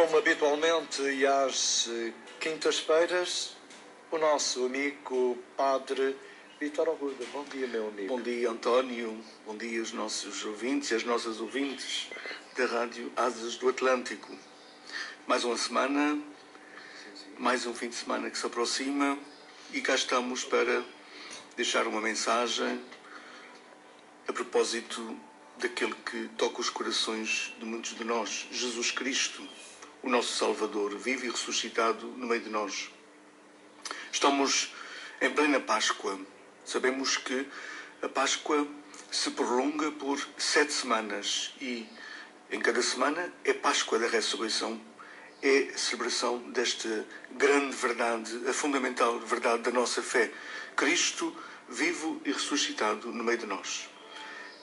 como habitualmente e às quintas-feiras, o nosso amigo Padre Vítor Arruda. Bom dia, meu amigo. Bom dia, António. Bom dia aos nossos ouvintes e às nossas ouvintes da Rádio Asas do Atlântico. Mais uma semana, mais um fim de semana que se aproxima e cá estamos para deixar uma mensagem a propósito daquele que toca os corações de muitos de nós, Jesus Cristo, o nosso Salvador, vivo e ressuscitado no meio de nós. Estamos em plena Páscoa. Sabemos que a Páscoa se prolonga por 7 semanas e em cada semana é Páscoa da Ressurreição. É a celebração desta grande verdade, a fundamental verdade da nossa fé. Cristo vivo e ressuscitado no meio de nós.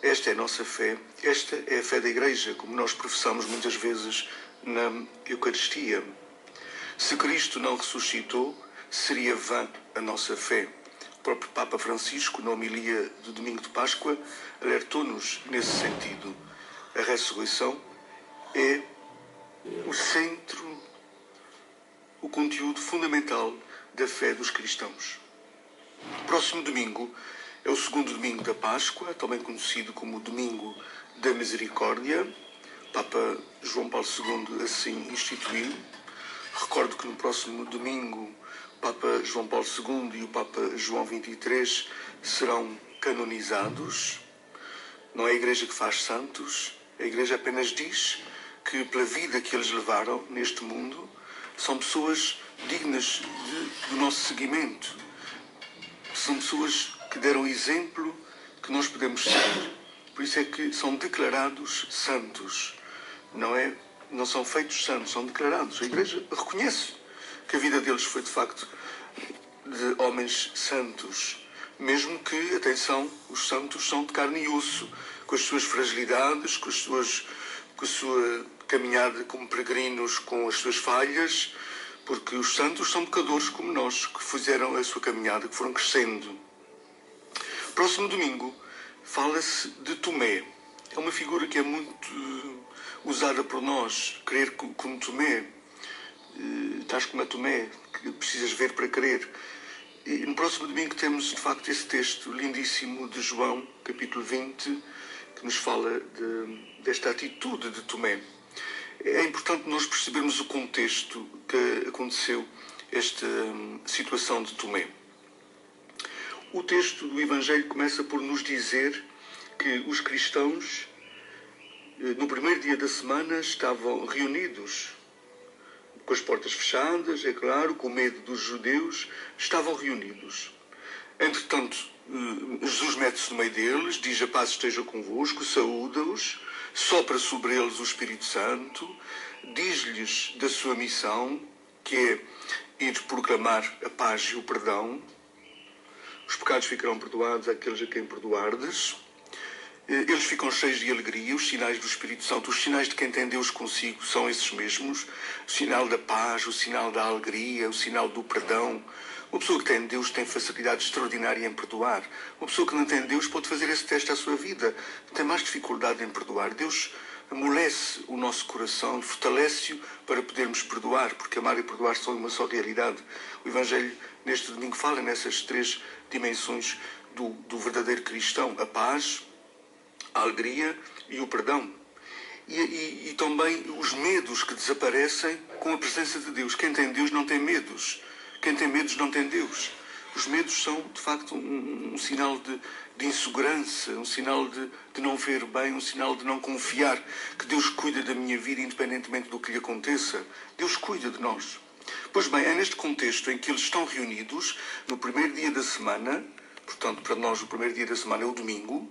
Esta é a nossa fé, esta é a fé da Igreja, como nós professamos muitas vezes na Eucaristia. Se Cristo não ressuscitou, seria vã a nossa fé. O próprio Papa Francisco, na homilia do domingo de Páscoa, alertou-nos nesse sentido. A ressurreição é o centro, o conteúdo fundamental da fé dos cristãos. Próximo domingo é o segundo domingo da Páscoa, também conhecido como o Domingo da Misericórdia. Papa João Paulo II assim instituiu. Recordo que no próximo domingo o Papa João Paulo II e o Papa João XXIII serão canonizados. Não é a Igreja que faz santos, a Igreja apenas diz que pela vida que eles levaram neste mundo são pessoas dignas do nosso seguimento. São pessoas que deram exemplo que nós podemos seguir. Por isso é que são declarados santos. Não são feitos santos, são declarados. A Igreja reconhece que a vida deles foi, de facto, de homens santos. Mesmo que, atenção, os santos são de carne e osso, com as suas fragilidades, com a sua caminhada como peregrinos, com as suas falhas, porque os santos são pecadores como nós, que fizeram a sua caminhada, que foram crescendo. Próximo domingo fala-se de Tomé. É uma figura que é muito usada por nós, crer como Tomé. Estás como a Tomé, que precisas ver para crer. E no próximo domingo temos, de facto, esse texto lindíssimo de João, capítulo 20, que nos fala desta atitude de Tomé. É importante nós percebermos o contexto que aconteceu esta situação de Tomé. O texto do Evangelho começa por nos dizer que os cristãos, no primeiro dia da semana, estavam reunidos, com as portas fechadas, é claro, com medo dos judeus, estavam reunidos. Entretanto, Jesus mete-se no meio deles, diz: a paz esteja convosco, saúda-os, sopra sobre eles o Espírito Santo, diz-lhes da sua missão, que é ir proclamar a paz e o perdão. Os pecados ficarão perdoados àqueles a quem perdoardes. Eles ficam cheios de alegria, os sinais do Espírito Santo, os sinais de quem tem Deus consigo são esses mesmos. O sinal da paz, o sinal da alegria, o sinal do perdão. Uma pessoa que tem Deus tem facilidade extraordinária em perdoar. Uma pessoa que não tem Deus pode fazer esse teste à sua vida. Tem mais dificuldade em perdoar. Deus amolece o nosso coração, fortalece-o para podermos perdoar, porque amar e perdoar são uma só realidade. O Evangelho, neste domingo, fala nessas 3 dimensões do verdadeiro cristão: a paz, a alegria e o perdão. E também os medos que desaparecem com a presença de Deus. Quem tem Deus não tem medos. Quem tem medos não tem Deus. Os medos são, de facto, um sinal de insegurança, um sinal de não ver bem, um sinal de não confiar que Deus cuida da minha vida independentemente do que lhe aconteça. Deus cuida de nós. Pois bem, é neste contexto em que eles estão reunidos no primeiro dia da semana, portanto, para nós o primeiro dia da semana é o domingo,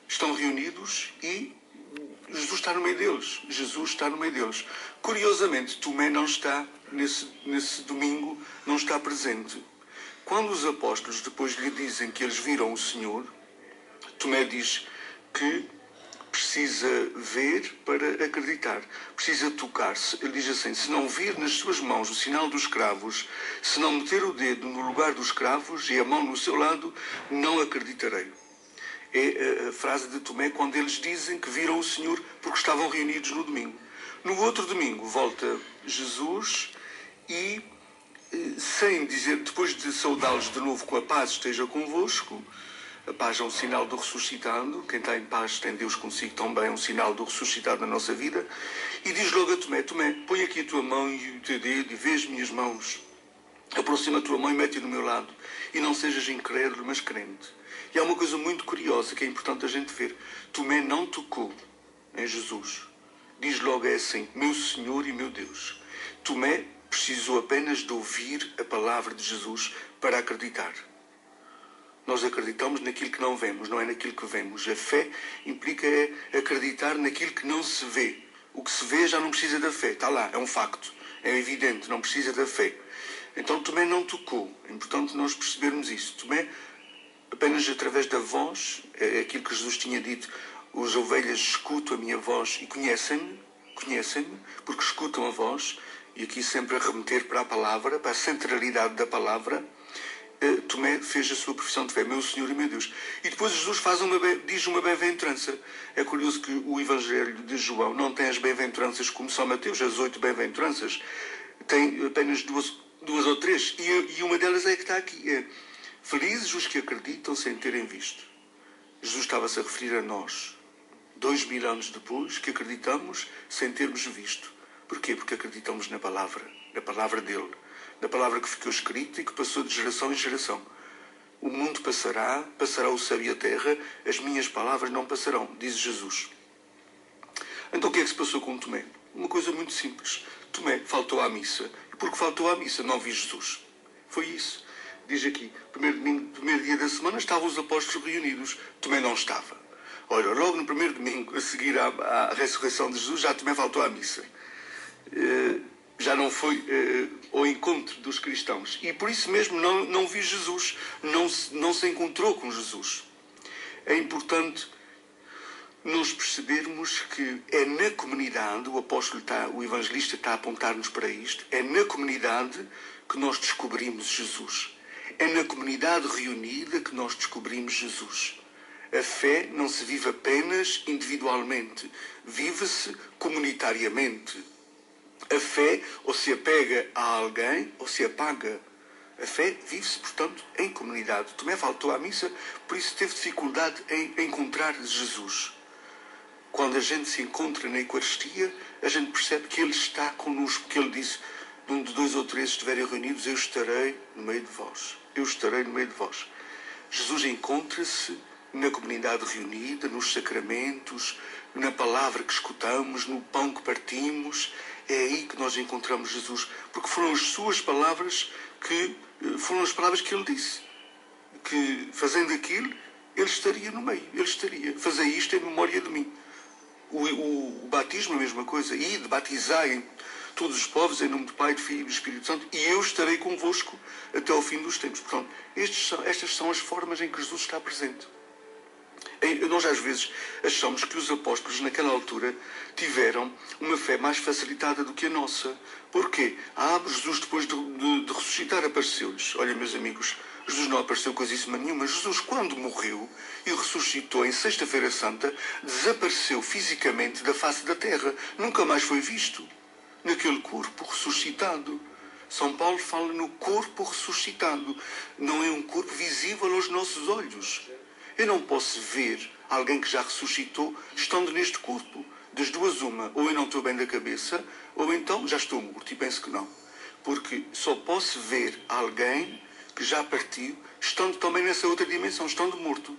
estão reunidos e Jesus está no meio deles. Jesus está no meio deles. Curiosamente, Tomé não está, nesse domingo, não está presente. Quando os apóstolos depois lhe dizem que eles viram o Senhor, Tomé diz que precisa ver para acreditar, precisa tocar-se. Ele diz assim: se não vir nas suas mãos o sinal dos cravos, se não meter o dedo no lugar dos cravos e a mão no seu lado, não acreditarei. É a frase de Tomé quando eles dizem que viram o Senhor porque estavam reunidos no domingo. No outro domingo volta Jesus e, sem dizer, depois de saudá-los de novo com a paz esteja convosco, a paz é um sinal do ressuscitado, quem está em paz tem Deus consigo também, é um sinal do ressuscitado na nossa vida, e diz logo a Tomé, Tomé, põe aqui a tua mão e o teu dedo e vê as minhas mãos, aproxima a tua mão e mete-a do meu lado, e não sejas incrédulo, mas crente. E há uma coisa muito curiosa que é importante a gente ver, Tomé não tocou em Jesus, diz logo é assim, meu Senhor e meu Deus. Tomé precisou apenas de ouvir a palavra de Jesus para acreditar. Nós acreditamos naquilo que não vemos, não é naquilo que vemos. A fé implica acreditar naquilo que não se vê. O que se vê já não precisa da fé. Está lá, é um facto. É evidente, não precisa da fé. Então Tomé não tocou. É importante nós percebermos isso. Tomé, apenas através da voz, é aquilo que Jesus tinha dito, as ovelhas escutam a minha voz e conhecem-me, porque escutam a voz, e aqui sempre a remeter para a palavra, para a centralidade da palavra. Tomé fez a sua profissão de fé, meu Senhor e meu Deus. E depois Jesus diz uma bem-aventurança. É curioso que o Evangelho de João não tem as bem-aventuranças como São Mateus, as 8 bem-aventuranças. Tem apenas duas ou três. E uma delas é que está aqui. É, felizes os que acreditam sem terem visto. Jesus estava-se a referir a nós, 2000 anos depois, que acreditamos sem termos visto. Porquê? Porque acreditamos na palavra dele. Da palavra que ficou escrita e que passou de geração em geração. O mundo passará o céu e a terra, as minhas palavras não passarão, diz Jesus. Então o que é que se passou com Tomé? Uma coisa muito simples. Tomé faltou à missa. E porque faltou à missa, não vi Jesus. Foi isso. Diz aqui, primeiro dia da semana, estavam os apóstolos reunidos. Tomé não estava. Olha, logo no primeiro domingo, a seguir à ressurreição de Jesus, já Tomé faltou à missa. Já não foi ao encontro dos cristãos. E por isso mesmo não vi Jesus, não se encontrou com Jesus. É importante nós percebermos que é na comunidade, o evangelista está a apontar-nos para isto, é na comunidade que nós descobrimos Jesus. É na comunidade reunida que nós descobrimos Jesus. A fé não se vive apenas individualmente, vive-se comunitariamente. A fé ou se apega a alguém ou se apaga. A fé vive-se, portanto, em comunidade. Tomé faltou à missa, por isso teve dificuldade em encontrar Jesus. Quando a gente se encontra na Eucaristia, a gente percebe que Ele está connosco, porque Ele disse, onde 2 ou 3 estiverem reunidos, eu estarei no meio de vós. Eu estarei no meio de vós. Jesus encontra-se na comunidade reunida, nos sacramentos, na palavra que escutamos, no pão que partimos. É aí que nós encontramos Jesus, porque foram as suas palavras foram as palavras que ele disse, que fazendo aquilo, ele estaria no meio, ele estaria, fazer isto em memória de mim. O batismo é a mesma coisa, ide, batizai todos os povos em nome do Pai, do Filho e do Espírito Santo, e eu estarei convosco até ao fim dos tempos. Portanto, estas são as formas em que Jesus está presente. Nós às vezes achamos que os apóstolos naquela altura tiveram uma fé mais facilitada do que a nossa. Porquê? Jesus depois de ressuscitar apareceu-lhes. Olha, meus amigos, Jesus não apareceu coisíssima nenhuma. Jesus, quando morreu e ressuscitou em Sexta-feira Santa, desapareceu fisicamente da face da terra. Nunca mais foi visto naquele corpo ressuscitado. São Paulo fala no corpo ressuscitado. Não é um corpo visível aos nossos olhos. Eu não posso ver alguém que já ressuscitou estando neste corpo. Das duas uma, ou eu não estou bem da cabeça, ou então já estou morto, e penso que não. Porque só posso ver alguém que já partiu estando também nessa outra dimensão, estando morto.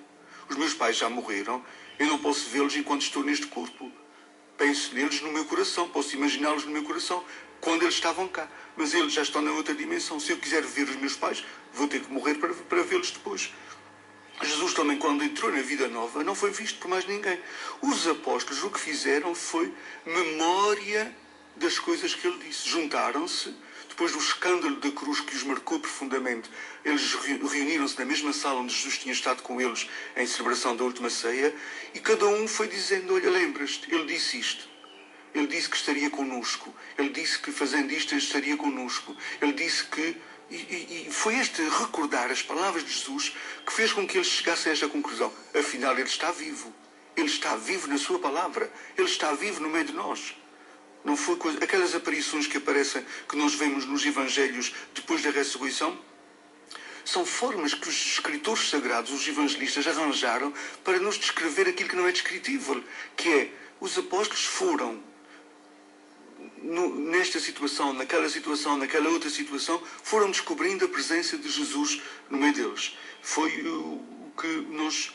Os meus pais já morreram, eu não posso vê-los enquanto estou neste corpo. Penso neles no meu coração, posso imaginá-los no meu coração, quando eles estavam cá. Mas eles já estão na outra dimensão. Se eu quiser ver os meus pais, vou ter que morrer para vê-los depois. Jesus também, quando entrou na vida nova, não foi visto por mais ninguém. Os apóstolos o que fizeram foi memória das coisas que ele disse. Juntaram-se, depois do escândalo da cruz que os marcou profundamente, eles reuniram-se na mesma sala onde Jesus tinha estado com eles em celebração da última ceia, e cada um foi dizendo, olha, lembras-te, ele disse isto. Ele disse que estaria connosco. Ele disse que fazendo isto ele estaria connosco. Ele disse que... E foi este recordar as palavras de Jesus que fez com que eles chegassem a esta conclusão. Afinal, ele está vivo. Ele está vivo na sua palavra. Ele está vivo no meio de nós. Não foi aquelas aparições que aparecem, que nós vemos nos Evangelhos depois da ressurreição, são formas que os escritores sagrados, os evangelistas, arranjaram para nos descrever aquilo que não é descritível, que é, os apóstolos foram, nesta situação, naquela outra situação, foram descobrindo a presença de Jesus no meio deles. Foi o que nós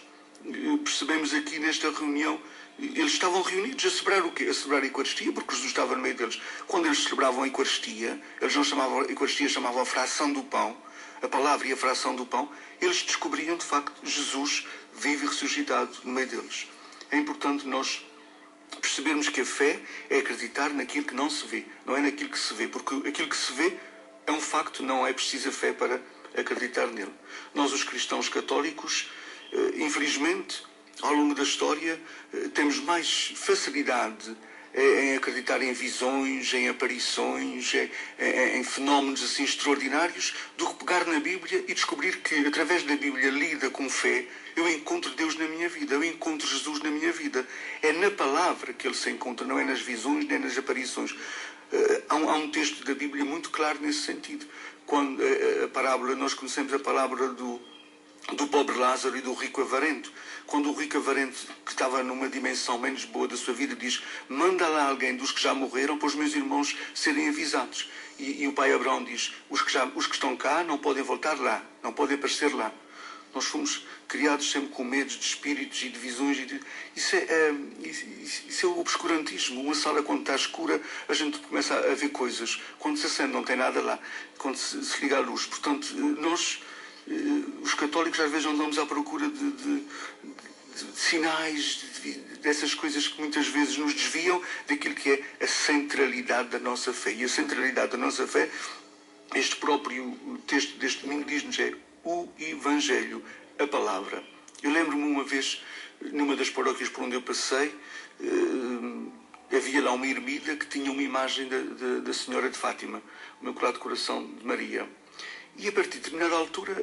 percebemos aqui nesta reunião. Eles estavam reunidos a celebrar o quê? A celebrar a Eucaristia, porque Jesus estava no meio deles. Quando eles celebravam a Eucaristia, eles não chamavam a Eucaristia, chamavam a fração do pão, a palavra e a fração do pão, eles descobriam de facto Jesus vivo e ressuscitado no meio deles. É importante nós percebermos que a fé é acreditar naquilo que não se vê, não é naquilo que se vê, porque aquilo que se vê é um facto, não é preciso a fé para acreditar nele. Nós, os cristãos católicos, infelizmente, ao longo da história, temos mais facilidade em acreditar em visões, em aparições, em fenómenos assim extraordinários, do que pegar na Bíblia e descobrir que, através da Bíblia lida com fé, eu encontro Deus na minha vida, eu encontro Jesus na minha vida. É na palavra que ele se encontra, não é nas visões nem nas aparições. Há um texto da Bíblia muito claro nesse sentido. Quando a parábola, nós conhecemos a parábola do pobre Lázaro e do rico avarento. Quando o rico avarento, que estava numa dimensão menos boa da sua vida, diz: manda lá alguém dos que já morreram para os meus irmãos serem avisados. E o pai Abraão diz: os que estão cá não podem voltar lá, não podem aparecer lá. Nós fomos criados sempre com medos de espíritos e de visões. Isso é o obscurantismo. Uma sala, quando está escura, a gente começa a ver coisas. Quando se acende, não tem nada lá. Quando se liga a luz. Portanto, nós, os católicos, às vezes andamos à procura de sinais, dessas coisas que muitas vezes nos desviam daquilo que é a centralidade da nossa fé. E a centralidade da nossa fé, este próprio texto deste domingo diz-nos, é o Evangelho, a palavra. Eu lembro-me uma vez, numa das paróquias por onde eu passei, havia lá uma ermida que tinha uma imagem da Senhora de Fátima, o Imaculado Coração de Maria. E a partir de determinada altura,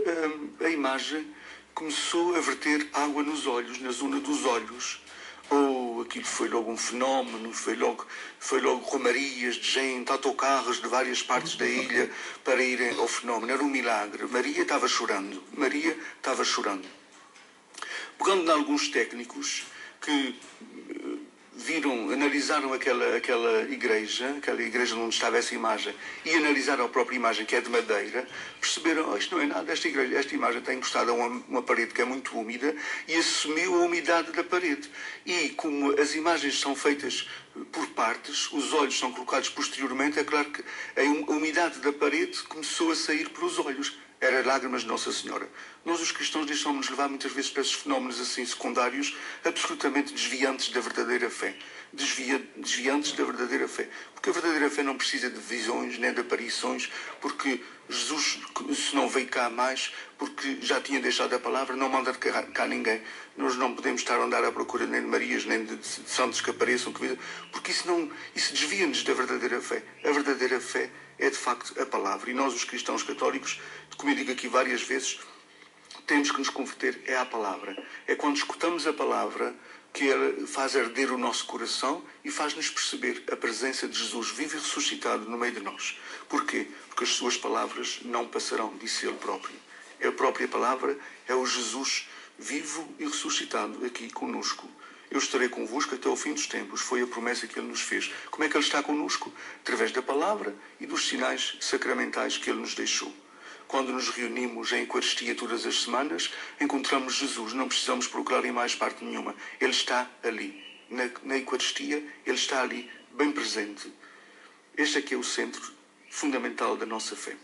a imagem começou a verter água nos olhos, na zona dos olhos. Ou aquilo foi logo um fenómeno, foi logo romarias de gente, autocarros de várias partes da ilha para irem ao fenómeno. Era um milagre. Maria estava chorando. Pegando em alguns técnicos que analisaram aquela igreja onde estava essa imagem, e analisaram a própria imagem, que é de madeira, perceberam: isto não é nada, esta imagem está encostada a uma parede que é muito úmida, e assumiu a umidade da parede. E como as imagens são feitas por partes, os olhos são colocados posteriormente, é claro que a umidade da parede começou a sair pelos olhos. Era lágrimas de Nossa Senhora. Nós, os cristãos, deixamos-nos levar muitas vezes para esses fenómenos assim secundários, absolutamente desviantes da verdadeira fé. Desviantes da verdadeira fé. Porque a verdadeira fé não precisa de visões nem de aparições, porque Jesus, se não veio cá mais, porque já tinha deixado a palavra, não manda cá ninguém. Nós não podemos estar a andar à procura nem de Marias, nem de santos que apareçam, porque isso desvia-nos da verdadeira fé. A verdadeira fé é, de facto, a palavra. E nós, os cristãos católicos, como eu digo aqui várias vezes, temos que nos converter à palavra. É quando escutamos a palavra que ela faz arder o nosso coração e faz-nos perceber a presença de Jesus vivo e ressuscitado no meio de nós. Porquê? Porque as suas palavras não passarão, disse ele próprio. É a própria palavra, é o Jesus vivo e ressuscitado aqui conosco. Eu estarei convosco até ao fim dos tempos. Foi a promessa que ele nos fez. Como é que ele está connosco? Através da palavra e dos sinais sacramentais que ele nos deixou. Quando nos reunimos em Eucaristia todas as semanas, encontramos Jesus. Não precisamos procurar em mais parte nenhuma. Ele está ali. Na Eucaristia, ele está ali, bem presente. Este aqui é o centro fundamental da nossa fé.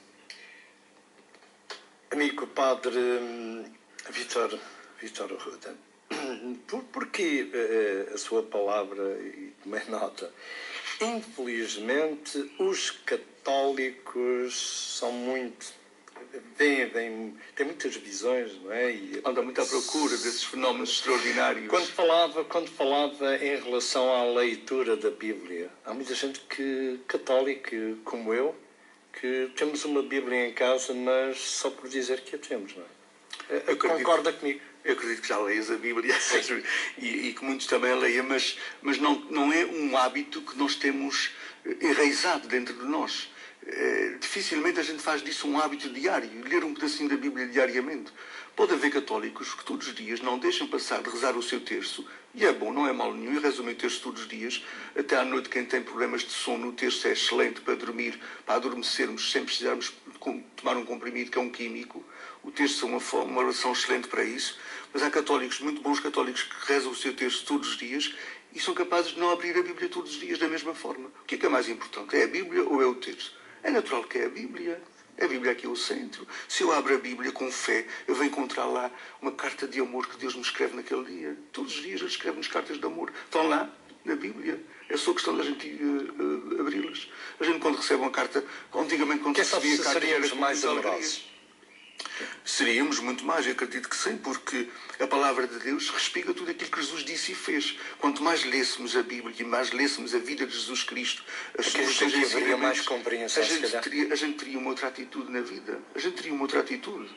Amigo Padre Vítor Arruda, porque a sua palavra, e tomei nota, infelizmente os católicos são muito... têm muitas visões, não é? E anda muito à procura desses fenómenos extraordinários. Quando falava em relação à leitura da Bíblia, há muita gente católica, como eu, que temos uma Bíblia em casa, mas só por dizer que a temos, não é? Concorda comigo? Eu acredito que já leias a Bíblia e que muitos também a leiam, mas não é um hábito que nós temos enraizado dentro de nós. Dificilmente a gente faz disso um hábito diário, ler um pedacinho da Bíblia diariamente. Pode haver católicos que todos os dias não deixam passar de rezar o seu terço, e é bom, não é mal nenhum, e rezam o terço todos os dias. Até à noite, quem tem problemas de sono, o terço é excelente para dormir, para adormecermos sem precisarmos tomar um comprimido que é um químico. O terço é uma oração excelente para isso. Mas há católicos, muito bons católicos, que rezam o seu terço todos os dias e são capazes de não abrir a Bíblia todos os dias da mesma forma. O que é mais importante? É a Bíblia ou é o terço? É natural que é a Bíblia. A Bíblia aqui é o centro. Se eu abro a Bíblia com fé, eu vou encontrar lá uma carta de amor que Deus me escreve naquele dia. Todos os dias Ele escreve-nos cartas de amor. Estão lá, na Bíblia. É só questão da gente abri-las. A gente, quando recebe uma carta, antigamente, quando recebia cartas, seríamos mais amorosos. Seríamos muito mais, eu acredito que sim, porque a palavra de Deus respiga tudo aquilo que Jesus disse e fez. Quanto mais lêssemos a Bíblia e mais lêssemos a vida de Jesus Cristo, as suas haveria mais compreensão, a gente teria uma outra atitude na vida. A gente teria uma outra atitude.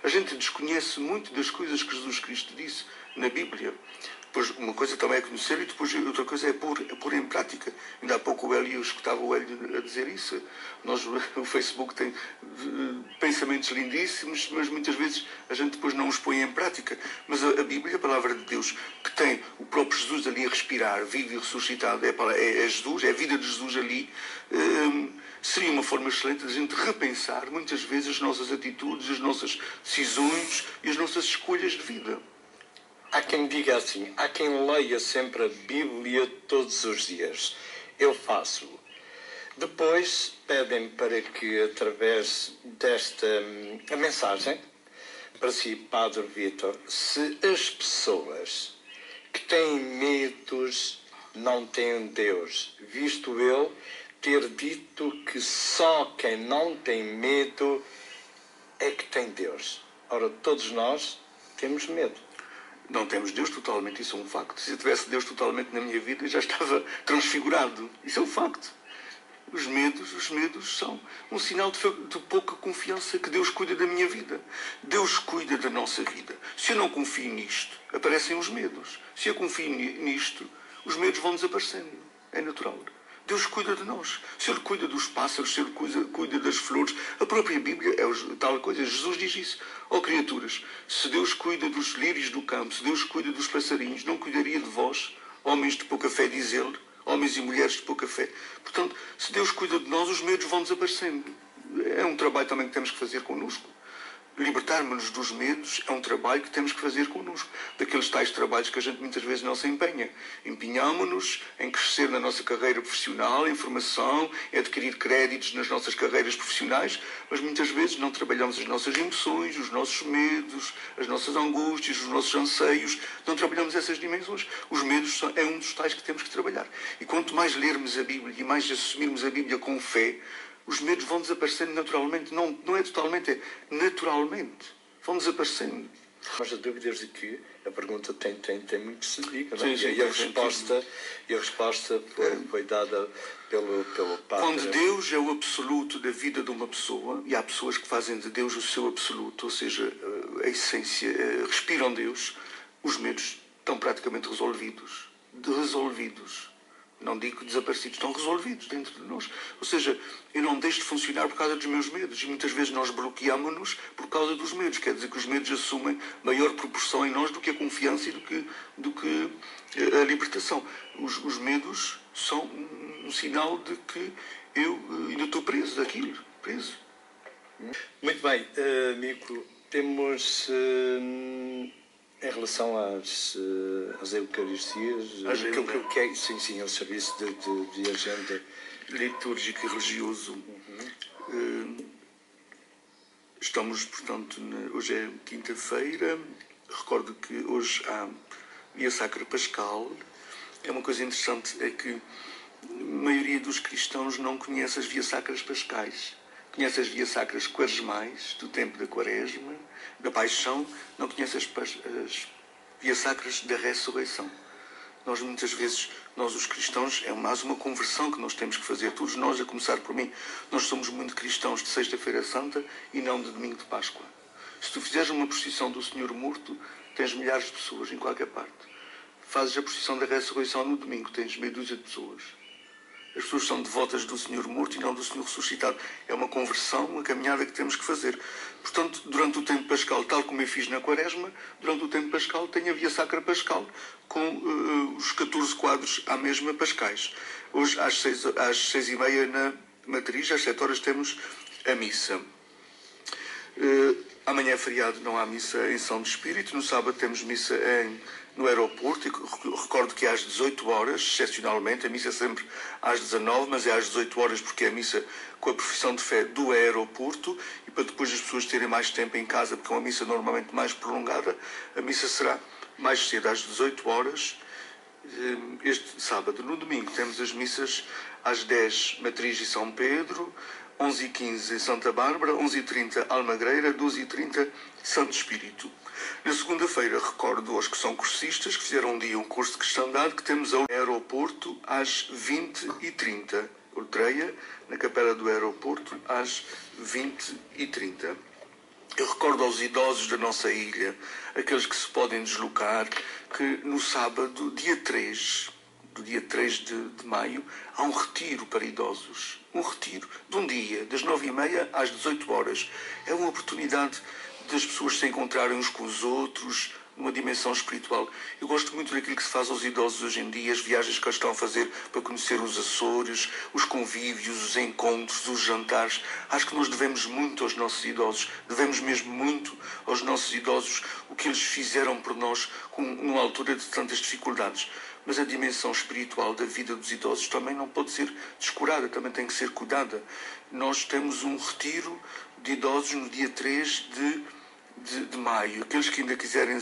A gente desconhece muito das coisas que Jesus Cristo disse na Bíblia. Depois, uma coisa também é conhecer e depois outra coisa é pôr em prática. Ainda há pouco eu escutava o Hélio a dizer isso. O Facebook tem pensamentos lindíssimos, mas muitas vezes a gente depois não os põe em prática. Mas a Bíblia, a palavra de Deus, que tem o próprio Jesus ali a respirar, vivo e ressuscitado, é Jesus, é a vida de Jesus ali, seria uma forma excelente de a gente repensar muitas vezes as nossas atitudes, as nossas decisões e as nossas escolhas de vida. Há quem diga assim, há quem leia sempre a Bíblia todos os dias. Eu faço. Depois pedem para que, através desta mensagem, para si, Padre Vítor, se as pessoas que têm medos não têm Deus, visto ele ter dito que só quem não tem medo é que tem Deus. Ora, todos nós temos medo. Não temos Deus totalmente, isso é um facto. Se eu tivesse Deus totalmente na minha vida, eu já estava transfigurado. Isso é um facto. Os medos são um sinal de pouca confiança que Deus cuida da minha vida. Deus cuida da nossa vida. Se eu não confio nisto, aparecem os medos. Se eu confio nisto, os medos vão desaparecendo. É natural. Deus cuida de nós. Se Ele cuida dos pássaros, se Ele cuida das flores, a própria Bíblia é tal coisa. Jesus diz isso. Ó criaturas, se Deus cuida dos lírios do campo, se Deus cuida dos passarinhos, não cuidaria de vós, homens de pouca fé, diz Ele, homens e mulheres de pouca fé. Portanto, se Deus cuida de nós, os medos vão desaparecendo. É um trabalho também que temos que fazer connosco. Libertarmos-nos dos medos é um trabalho que temos que fazer connosco. Daqueles tais trabalhos que a gente muitas vezes não se empenha. Empenhamos-nos em crescer na nossa carreira profissional, em formação, em adquirir créditos nas nossas carreiras profissionais, mas muitas vezes não trabalhamos as nossas emoções, os nossos medos, as nossas angústias, os nossos anseios. Não trabalhamos essas dimensões. Os medos é um dos tais que temos que trabalhar. E quanto mais lermos a Bíblia e mais assumirmos a Bíblia com fé, os medos vão desaparecendo naturalmente. Não é totalmente, é naturalmente. Vão desaparecendo. Mas a dúvida é que a pergunta tem muito que se diga, não? Sim, sim, e a resposta foi dada pelo Padre. Quando Deus é o absoluto da vida de uma pessoa, e há pessoas que fazem de Deus o seu absoluto, ou seja, a essência, respiram Deus, os medos estão praticamente resolvidos. Não digo desaparecidos, estão resolvidos dentro de nós. Ou seja, eu não deixo de funcionar por causa dos meus medos. E muitas vezes nós bloqueamos-nos por causa dos medos. Quer dizer que os medos assumem maior proporção em nós do que a confiança e do que a libertação. Os medos são um sinal de que eu ainda estou preso daquilo. Preso. Muito bem, Mico. Temos... em relação às Eucaristias, que é, sim, o serviço de agenda litúrgica e religioso. Estamos, portanto, hoje é quinta-feira. Recordo que hoje há Via Sacra Pascal. É uma coisa interessante, é que a maioria dos cristãos não conhece as Vias Sacras Pascais. Conhece as Vias Sacras Quaresmais, do tempo da Quaresma, da Paixão, não conhece as Vias Sacras da Ressurreição. Nós, muitas vezes, os cristãos, é mais uma conversão que nós temos que fazer. Todos nós, a começar por mim, nós somos muito cristãos de Sexta-feira Santa e não de Domingo de Páscoa. Se tu fizeres uma procissão do Senhor morto, tens milhares de pessoas em qualquer parte. Fazes a procissão da ressurreição no domingo, tens meia dúzia de pessoas. As pessoas são devotas do Senhor morto e não do Senhor ressuscitado. É uma conversão, uma caminhada que temos que fazer. Portanto, durante o tempo pascal, tal como eu fiz na Quaresma, durante o tempo pascal tenho a Via Sacra Pascal com os 14 quadros à mesma pascais. Hoje, às 6h30 na Matriz, às 7 horas, temos a missa. Amanhã é feriado, não há missa em São de Espírito. No sábado temos missa no aeroporto. Recordo que é às 18 horas, excepcionalmente. A missa é sempre às 19, mas é às 18 horas porque é a missa com a profissão de fé do aeroporto. E para depois as pessoas terem mais tempo em casa, porque é uma missa normalmente mais prolongada, a missa será mais cedo, às 18 horas, este sábado. No domingo temos as missas às 10, Matriz e São Pedro, 11h15 em Santa Bárbara, 11h30 Almagreira, 12h30 Santo Espírito. Na segunda-feira, recordo aos que são cursistas, que fizeram um dia um curso de cristandade, que temos ao aeroporto às 20h30. Ortreia, na capela do aeroporto, às 20h30. Eu recordo aos idosos da nossa ilha, aqueles que se podem deslocar, que no sábado, dia 3 de maio, há um retiro para idosos. Um retiro de um dia, das 9h30 às 18 horas. É uma oportunidade das pessoas se encontrarem uns com os outros, numa dimensão espiritual. Eu gosto muito daquilo que se faz aos idosos hoje em dia, as viagens que eles estão a fazer para conhecer os Açores, os convívios, os encontros, os jantares. Acho que nós devemos muito aos nossos idosos, devemos mesmo muito aos nossos idosos o que eles fizeram por nós numa altura de tantas dificuldades. Mas a dimensão espiritual da vida dos idosos também não pode ser descurada, também tem que ser cuidada. Nós temos um retiro de idosos no dia 3 de maio. Aqueles que ainda quiserem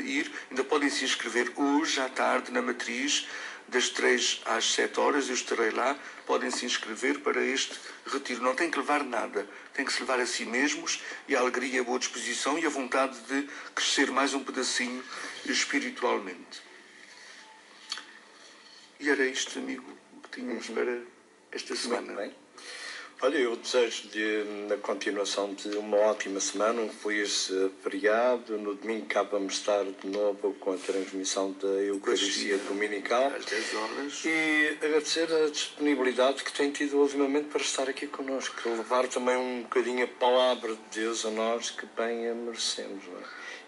ir, ainda podem se inscrever hoje à tarde na Matriz, das 3 às 7 horas. Eu estarei lá, podem se inscrever para este retiro. Não tem que levar nada, tem que se levar a si mesmos e a alegria, a boa disposição e a vontade de crescer mais um pedacinho espiritualmente. E era isto, amigo, que tínhamos para esta semana. Muito bem. Olha, eu desejo-lhe, na continuação de uma ótima semana, um feliz feriado. No domingo cá vamos estar de novo com a transmissão da Eucaristia Dominical. Às 10 horas. E agradecer a disponibilidade que tem tido ultimamente para estar aqui connosco. Levar também um bocadinho a palavra de Deus a nós, que bem a merecemos, não é?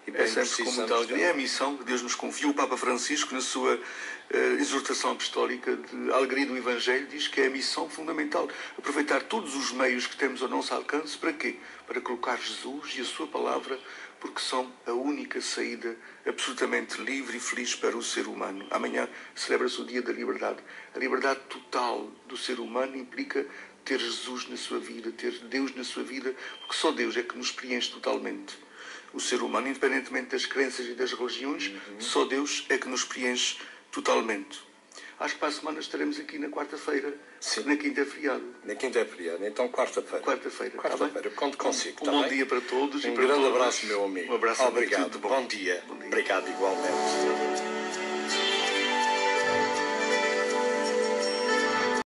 E bem precisamos. É a missão que Deus nos confiou. O Papa Francisco, na sua exortação apostólica de alegria do Evangelho, diz que é a missão fundamental. Aproveitar todos os meios que temos ao nosso alcance. Para quê? Para colocar Jesus e a sua palavra, porque são a única saída absolutamente livre e feliz para o ser humano. Amanhã celebra-se o Dia da Liberdade. A liberdade total do ser humano implica ter Jesus na sua vida, ter Deus na sua vida, porque só Deus é que nos preenche totalmente. O ser humano, independentemente das crenças e das religiões, só Deus é que nos preenche totalmente. Acho que para a semana estaremos aqui na quarta-feira. Sim. Na quinta é feriado. Na quinta é feriado, então quarta-feira. Quarta-feira. Quarta-feira, conto consigo. Um bom dia para todos. Um e para grande todas. abraço, meu amigo. Um abraço. Obrigado. Tudo Bom dia. Bom dia. Obrigado igualmente.